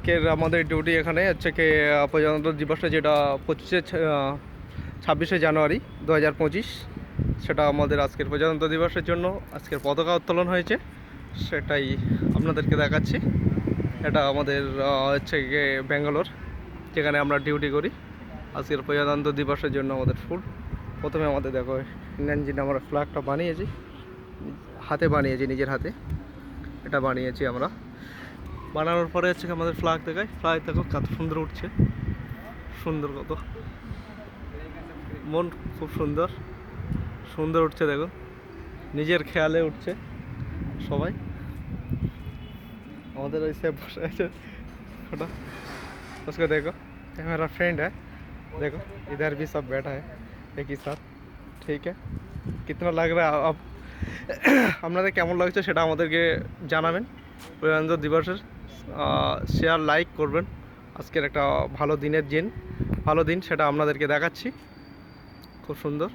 আজকের আমাদের ডিউটি এখানে হচ্ছে কি প্রজাতন্ত্র দিবসে যেটা 26শে জানুয়ারি 2025, সেটা আমাদের আজকের প্রজাতন্ত্র দিবসের জন্য আজকের পতাকা উত্তোলন হয়েছে, সেটাই আপনাদেরকে দেখাচ্ছি। এটা আমাদের হচ্ছে গিয়ে ব্যাঙ্গালোর, যেখানে আমরা ডিউটি করি। আজকের প্রজাতন্ত্র দিবসের জন্য আমাদের প্রথমে আমাদের দেখো ইঞ্জিন আমরা ফ্ল্যাগটা বানিয়েছি, হাতে বানিয়েছি, নিজের হাতে এটা বানিয়েছি আমরা। বানানোর পরে হচ্ছে আমাদের ফ্ল্যাগ দেখায়, ফ্ল্যাগ দেখো কত সুন্দর উঠছে, সুন্দর কত, মন খুব সুন্দর সুন্দর উঠছে। দেখো নিজের খেয়ালে উঠছে সবাই। আমাদের ওই সে বসে আছে छोटा, उसको देखो, ये मेरा फ्रेंड है, देखो इधर भी सब बैठा है एक ही साथ। ठीक है, कितना लग रहा है अब আপনাদের কেমন লাগছে সেটা আমাদেরকে জানাবেন। প্রজাতন্ত্র দিবসের শেয়ার লাইক করবেন। আজকের একটা ভালো দিন, সেটা আপনাদেরকে দেখাচ্ছি, খুব সুন্দর।